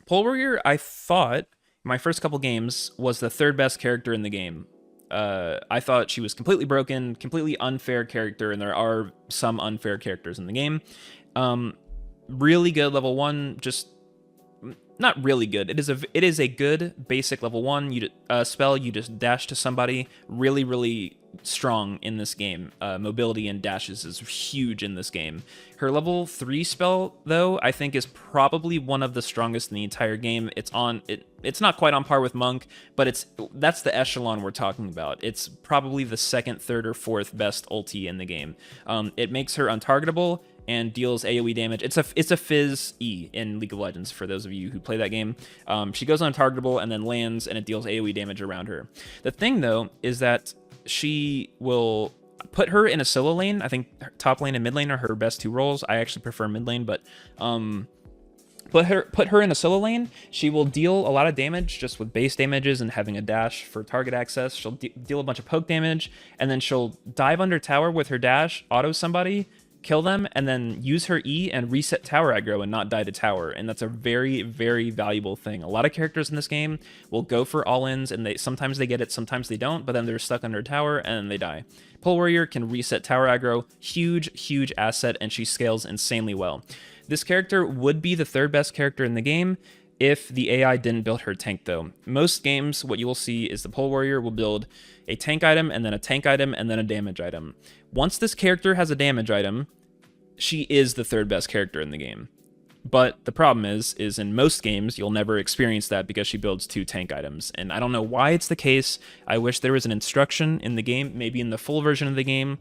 Pole Warrior, I thought my first couple games was the 3rd best character in the game. I thought she was completely broken, completely unfair character, and there are some unfair characters in the game. Really good level 1, just not really good. It is a good basic level 1 spell. You just dash to somebody. Really, really strong in this game. Mobility and dashes is huge in this game. Her level 3 spell, though, I think is probably one of the strongest in the entire game. It's not quite on par with Monk, but that's the echelon we're talking about. It's probably the 2nd, 3rd, or 4th best ulti in the game. It makes her untargetable and deals AoE damage. It's a Fizz E in League of Legends, for those of you who play that game. She goes untargetable and then lands, and it deals AoE damage around her. The thing, though, is that she will put her in a solo lane. I think top lane and mid lane are her best 2 roles. I actually prefer mid lane, but Put her in a solo lane. She will deal a lot of damage just with base damages and having a dash for target access. She'll deal a bunch of poke damage, and then she'll dive under tower with her dash, auto somebody, kill them, and then use her E and reset tower aggro and not die to tower. And that's a very, very valuable thing. A lot of characters in this game will go for all-ins, and sometimes they get it, sometimes they don't, but then they're stuck under tower and they die. Pole Warrior can reset tower aggro. Huge, huge asset, and she scales insanely well. This character would be the third best character in the game if the AI didn't build her tank, though. Most games, what you will see is the Pole Warrior will build a tank item, and then a tank item, and then a damage item. Once this character has a damage item, she is the third best character in the game. But the problem is in most games, you'll never experience that because she builds 2 tank items. And I don't know why it's the case. I wish there was an instruction in the game, maybe in the full version of the game.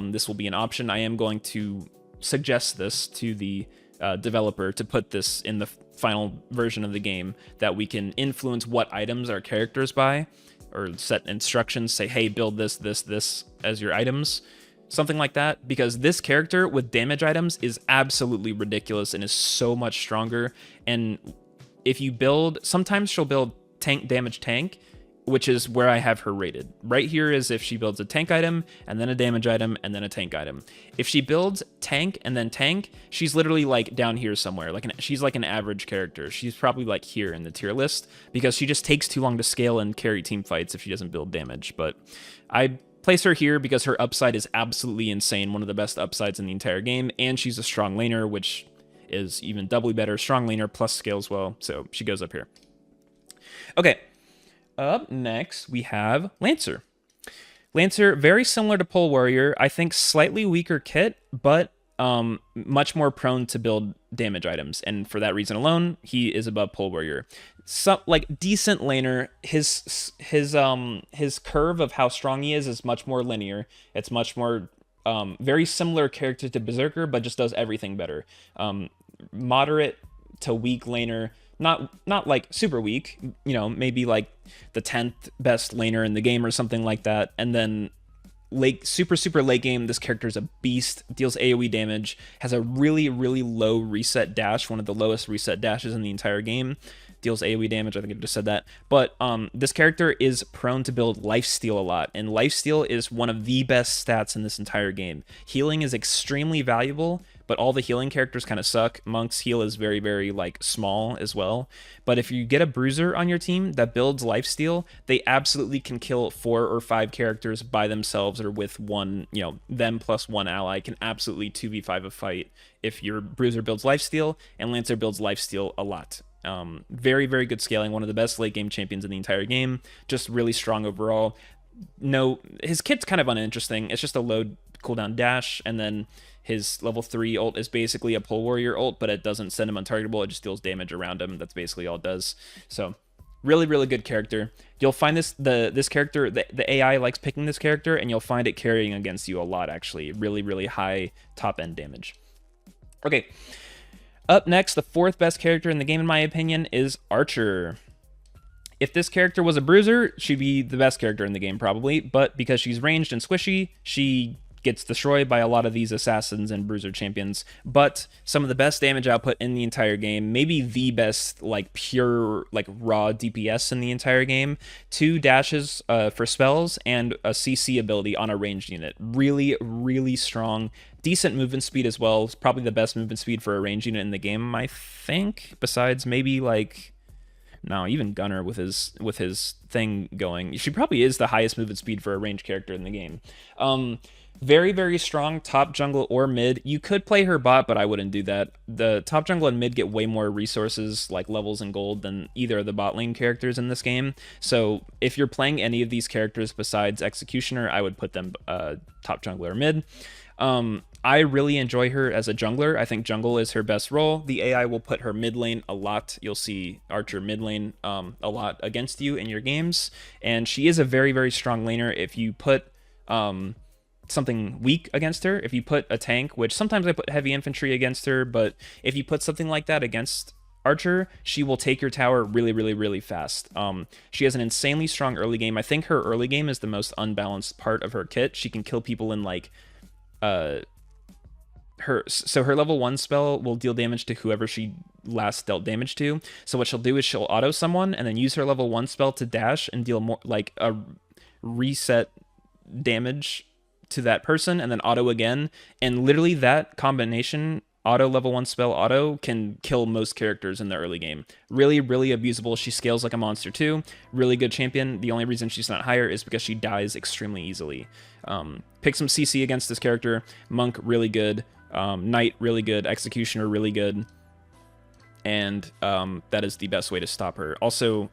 This will be an option. I am going to suggest this to the developer to put this in the final version of the game, that we can influence what items our characters buy, or set instructions, say, hey, build this, this, this as your items. Something like that, because this character with damage items is absolutely ridiculous and is so much stronger. And if you build, sometimes she'll build tank damage tank, which is where I have her rated. Right here is if she builds a tank item, and then a damage item, and then a tank item. If she builds tank and then tank, she's literally like down here somewhere. She's like an average character. She's probably like here in the tier list, because she just takes too long to scale and carry team fights if she doesn't build damage. But I place her here because her upside is absolutely insane, one of the best upsides in the entire game, and she's a strong laner, which is even doubly better. Strong laner plus scales well, so she goes up here. Okay. Up next, we have Lancer. Lancer, very similar to Pole Warrior. I think slightly weaker kit, but much more prone to build damage items. And for that reason alone, he is above Pole Warrior. Like decent laner. His curve of how strong he is much more linear. It's much more very similar character to Berserker, but just does everything better. Moderate to weak laner. Not like super weak, you know, maybe like the 10th best laner in the game or something like that. And then super late game, this character is a beast, deals AoE damage, has a really, really low reset dash, one of the lowest reset dashes in the entire game. Deals AoE damage, I think I just said that. But this character is prone to build lifesteal a lot, and lifesteal is one of the best stats in this entire game. Healing is extremely valuable, but all the healing characters kind of suck. Monk's heal is very, very like small as well. But if you get a bruiser on your team that builds lifesteal, they absolutely can kill 4 or 5 characters by themselves or with one, you know, them plus one ally can absolutely 2v5 a fight if your bruiser builds lifesteal, and Lancer builds lifesteal a lot. Very, very good scaling. One of the best late game champions in the entire game. Just really strong overall. No, his kit's kind of uninteresting. It's just a low cooldown dash, and then his level 3 ult is basically a Pole Warrior ult, but it doesn't send him untargetable. It just deals damage around him. That's basically all it does. So really, really good character. You'll find this character, the AI likes picking this character, and you'll find it carrying against you a lot, actually. Really, really high top-end damage. Okay. Up next, the 4th best character in the game, in my opinion, is Archer. If this character was a bruiser, she'd be the best character in the game, probably. But because she's ranged and squishy, she gets destroyed by a lot of these assassins and bruiser champions. But some of the best damage output in the entire game, maybe the best, like, pure, like, raw DPS in the entire game. 2 dashes for spells and a CC ability on a ranged unit. Really, really strong. Decent movement speed as well. It's probably the best movement speed for a ranged unit in the game, I think. Besides maybe, like, no, even Gunner with his thing going. She probably is the highest movement speed for a ranged character in the game. Very, very strong top jungle or mid. You could play her bot, but I wouldn't do that. The top jungle and mid get way more resources, like levels and gold, than either of the bot lane characters in this game. So if you're playing any of these characters besides Executioner, I would put them top jungler or mid. I really enjoy her as a jungler. I think jungle is her best role. The AI will put her mid lane a lot. You'll see Archer mid lane a lot against you in your games. And she is a very, very strong laner. If you put something weak against her, if you put a tank, which sometimes I put heavy infantry against her, but if you put something like that against Archer, she will take your tower really, really, really fast. She has an insanely strong early game. I think her early game is the most unbalanced part of her kit. She can kill people in like her level 1 spell will deal damage to whoever she last dealt damage to. So what she'll do is she'll auto someone and then use her level 1 spell to dash and deal more like a reset damage to that person and then auto again. And literally that combination, auto level 1 spell auto, can kill most characters in the early game. Really, really abusable. She scales like a monster too. Really good champion. The only reason she's not higher is because she dies extremely easily. Pick some CC against this character. Monk, really good. Knight, really good. Executioner, really good. And that is the best way to stop her. Also,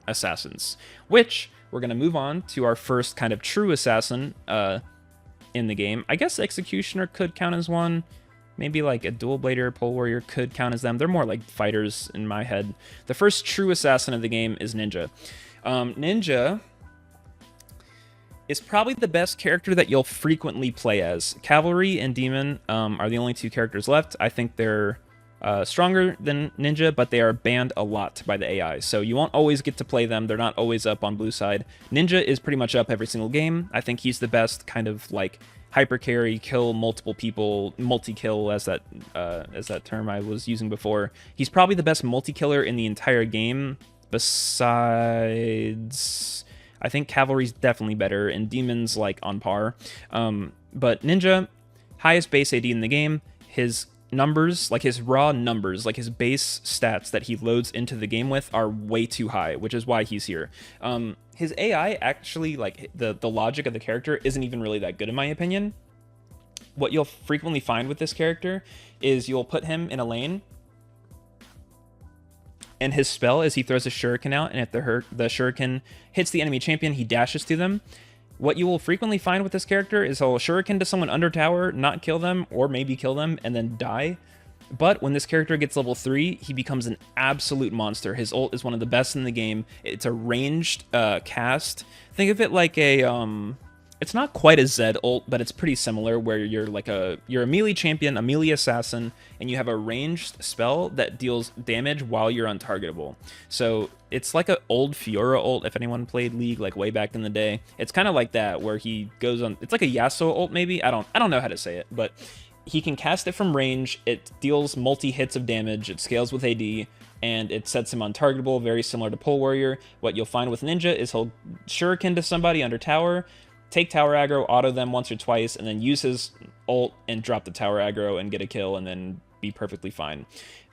assassins, which we're going to move on to our first kind of true assassin in the game. I guess Executioner could count as one. Maybe like a Dual Blader, Pole Warrior could count as them. They're more like fighters in my head. The first true assassin of the game is Ninja. Ninja is probably the best character that you'll frequently play as. Cavalry and Demon are the only two characters left. I think they're stronger than Ninja, but they are banned a lot by the AI, so you won't always get to play them. They're not always up on blue side. Ninja is pretty much up every single game. I think he's the best kind of like hyper carry, kill multiple people, multi-kill as that term I was using before. He's probably the best multi-killer in the entire game, besides I think Cavalry's definitely better, and Demon's like on par. But Ninja, highest base AD in the game. His numbers, like his raw numbers, like his base stats that he loads into the game with are way too high, which is why he's here. His AI actually, like the logic of the character isn't even really that good in my opinion. What you'll frequently find with this character is you'll put him in a lane, and his spell is he throws a shuriken out, and if the shuriken hits the enemy champion, he dashes to them. What you will frequently find with this character is he'll shuriken to someone under tower, not kill them, or maybe kill them, and then die. But when this character gets level 3, he becomes an absolute monster. His ult is one of the best in the game. It's a ranged cast. Think of it like a... it's not quite a Zed ult, but it's pretty similar, where you're like you're a melee champion, a melee assassin, and you have a ranged spell that deals damage while you're untargetable. So it's like an old Fiora ult, if anyone played League like way back in the day. It's kind of like that, where he goes on. It's like a Yasuo ult, maybe. I don't know how to say it, but he can cast it from range. It deals multi hits of damage. It scales with AD. And it sets him untargetable, very similar to Pole Warrior. What you'll find with Ninja is he'll shuriken to somebody under tower, take tower aggro, auto them once or twice, and then use his ult and drop the tower aggro and get a kill and then be perfectly fine.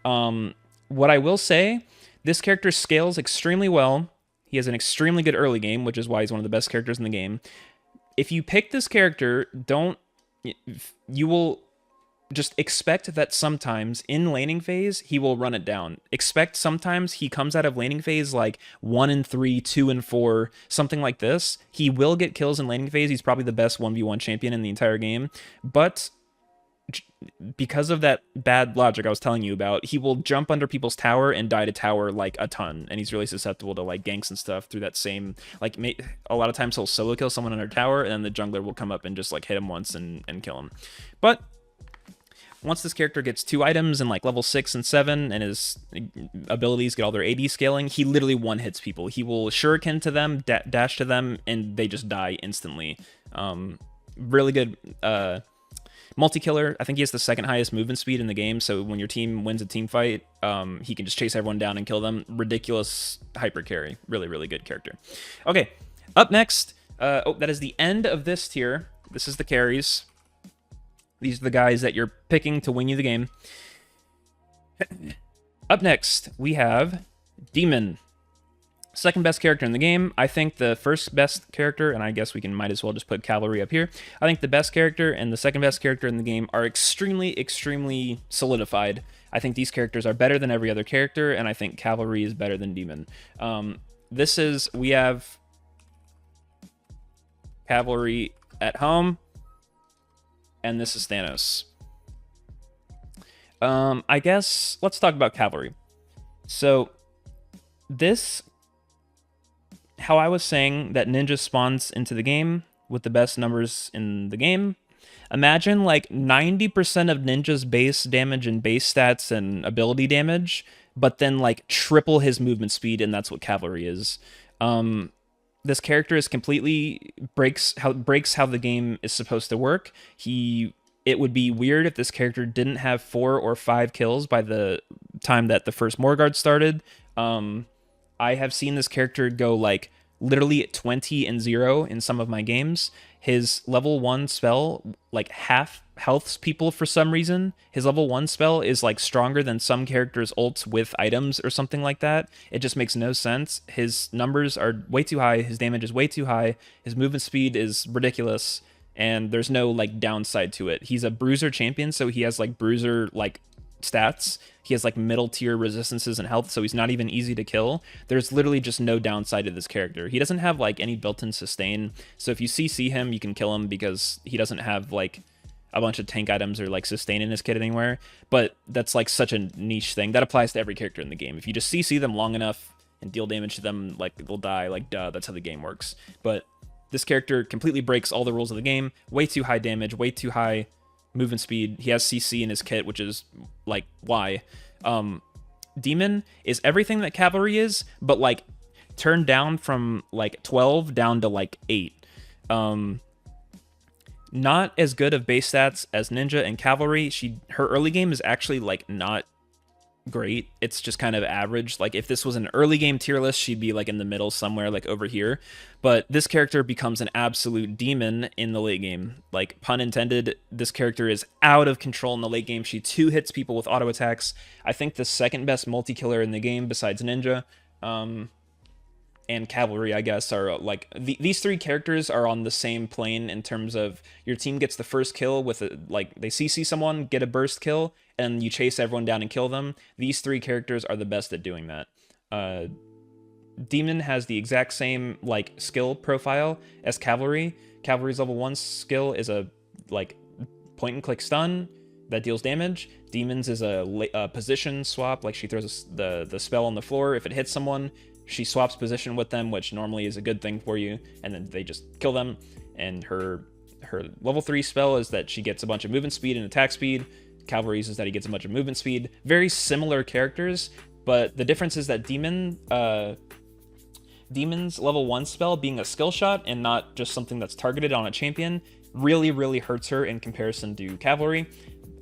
What I will say, this character scales extremely well. He has an extremely good early game, which is why he's one of the best characters in the game. If you pick this character, you will just expect that sometimes in laning phase, he will run it down. Expect sometimes he comes out of laning phase like 1 and 3, 2 and 4, something like this. He will get kills in laning phase. He's probably the best 1v1 champion in the entire game. But because of that bad logic I was telling you about, he will jump under people's tower and die to tower like a ton. And he's really susceptible to like ganks and stuff through that same, like a lot of times he'll solo kill someone under tower and then the jungler will come up and just like hit him once and kill him. But once this character gets 2 items in like level 6 and 7 and his abilities get all their AD scaling, he literally one-hits people. He will shuriken to them, dash to them, and they just die instantly. Really good multi-killer. I think he has the second highest movement speed in the game, so when your team wins a team fight, he can just chase everyone down and kill them. Ridiculous hyper carry. Really, really good character. Okay, up next, that is the end of this tier. This is the carries. These are the guys that you're picking to win you the game. Up next, we have Demon. Second best character in the game. I think the first best character, and I guess we might as well just put Cavalry up here. I think the best character and the second best character in the game are extremely, extremely solidified. I think these characters are better than every other character, and I think Cavalry is better than Demon. We have Cavalry at home, and this is Thanos. I guess let's talk about Cavalry. So how I was saying that Ninja spawns into the game with the best numbers in the game. Imagine like 90% of Ninja's base damage and base stats and ability damage, but then like triple his movement speed, and that's what Cavalry is. This character is completely breaks how the game is supposed to work. He it would be weird if this character didn't have 4 or 5 kills by the time that the first Morguard started. I have seen this character go like literally 20 and 0 in some of my games. His level 1 spell like half healths people for some reason. His level 1 spell is like stronger than some characters' ults with items or something like that. It just makes no sense. His numbers are way too high. His damage is way too high. His movement speed is ridiculous. And there's no like downside to it. He's a bruiser champion, so he has like bruiser like stats. He has like middle tier resistances and health, so he's not even easy to kill. There's literally just no downside to this character. He doesn't have like any built-in sustain, so if you CC him, you can kill him because he doesn't have like a bunch of tank items or like sustain in his kit anywhere. But that's like such a niche thing. That applies to every character in the game. If you just CC them long enough and deal damage to them, like they'll die, like duh, that's how the game works. But this character completely breaks all the rules of the game. Way too high damage, way too high movement speed. He has CC in his kit, which is like why. Demon is everything that Cavalry is, but like turned down from like 12 down to like 8. Not as good of base stats as Ninja and Cavalry. Her early game is actually like not great. It's just kind of average. Like if this was an early game tier list, she'd be like in the middle somewhere, like over here. But this character becomes an absolute demon in the late game. Like pun intended, this character is out of control in the late game. She 2-hits people with auto attacks. I think the second best multi-killer in the game besides Ninja and Cavalry, I guess, are like these 3 characters are on the same plane in terms of your team gets the first kill with like they CC someone, get a burst kill, and you chase everyone down and kill them. These 3 characters are the best at doing that. Demon has the exact same like skill profile as Cavalry. Cavalry's level 1 skill is a like point and click stun that deals damage. Demon's is a position swap, like she throws the spell on the floor. If it hits someone, she swaps position with them, which normally is a good thing for you, and then they just kill them. And her level 3 spell is that she gets a bunch of movement speed and attack speed. Cavalry's is that he gets a bunch of movement speed. Very similar characters, but the difference is that Demon's level 1 spell being a skill shot and not just something that's targeted on a champion really, really hurts her in comparison to Cavalry.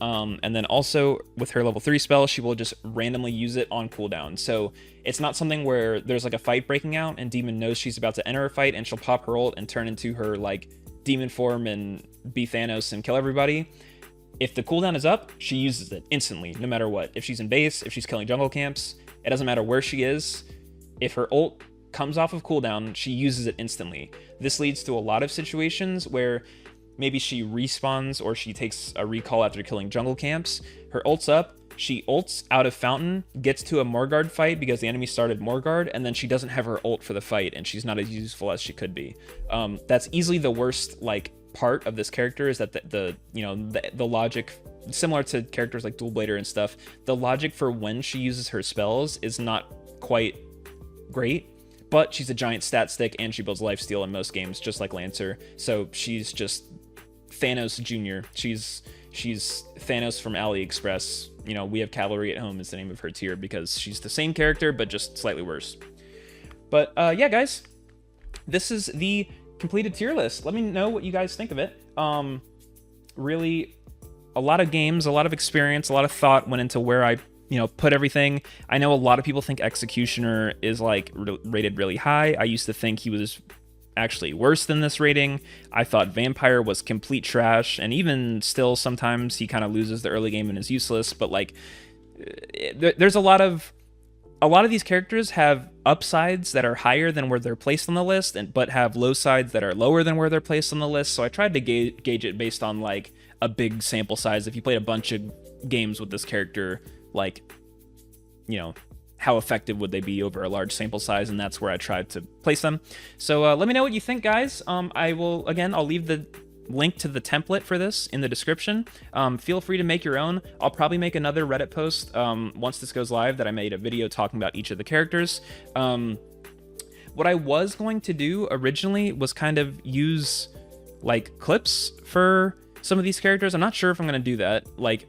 And then also with her level 3 spell, she will just randomly use it on cooldown. So it's not something where there's like a fight breaking out and Demon knows she's about to enter a fight and she'll pop her ult and turn into her like demon form and be Thanos and kill everybody. If the cooldown is up, she uses it instantly, no matter what. If she's in base, if she's killing jungle camps, it doesn't matter where she is. If her ult comes off of cooldown, she uses it instantly. This leads to a lot of situations where maybe she respawns or she takes a recall after killing jungle camps. Her ult's up, she ults out of fountain, gets to a Morguard fight because the enemy started Morguard, and then she doesn't have her ult for the fight, and she's not as useful as she could be. That's easily the worst like part of this character, is that the logic, similar to characters like Dual Blader and stuff, the logic for when she uses her spells is not quite great. But she's a giant stat stick and she builds lifesteal in most games, just like Lancer. So she's just Thanos Jr. She's Thanos from AliExpress. You know, we have Cavalry at home is the name of her tier because she's the same character, but just slightly worse. But yeah, guys, this is the completed tier list. Let me know what you guys think of it. Really, a lot of games, a lot of experience, a lot of thought went into where I put everything. I know a lot of people think Executioner is like rated really high. I used to think he was actually worse than this rating. I thought Vampire was complete trash, and even still sometimes he kind of loses the early game and is useless. But like, there's a lot of these characters have upsides that are higher than where they're placed on the list, but have low sides that are lower than where they're placed on the list. So I tried to gauge it based on like a big sample size. If you played a bunch of games with this character, like, how effective would they be over a large sample size, and that's where I tried to place them. So let me know what you think, guys. I'll leave the link to the template for this in the description. Feel free to make your own. I'll probably make another Reddit post once this goes live that I made a video talking about each of the characters. What I was going to do originally was kind of use like clips for some of these characters. I'm not sure if I'm going to do that. Like,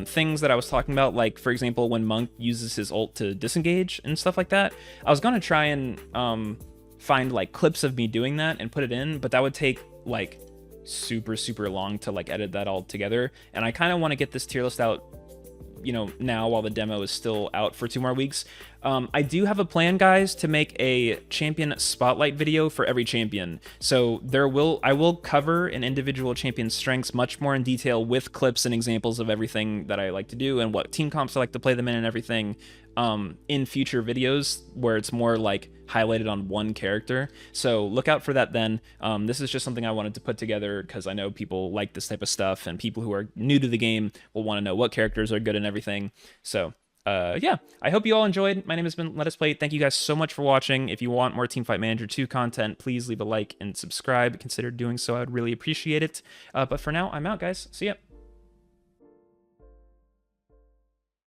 things that I was talking about, like, for example, when Monk uses his ult to disengage and stuff like that. I was going to try and find, like, clips of me doing that and put it in, but that would take, like, super long to like edit that all together, and I kind of want to get this tier list out, you know, now while the demo is still out for 2 more weeks. I do have a plan, guys, to make a champion spotlight video for every champion. So I will cover an individual champion's strengths much more in detail with clips and examples of everything that I like to do and what team comps I like to play them in and everything in future videos where it's more like highlighted on one character. So look out for that then. This is just something I wanted to put together because I know people like this type of stuff, and people who are new to the game will want to know what characters are good and everything. So yeah, I hope you all enjoyed. My name has been LettucePlate. Thank you guys so much for watching. If you want more Teamfight Manager 2 content, please leave a like and subscribe. Consider doing so. I would really appreciate it. But for now, I'm out, guys. See ya.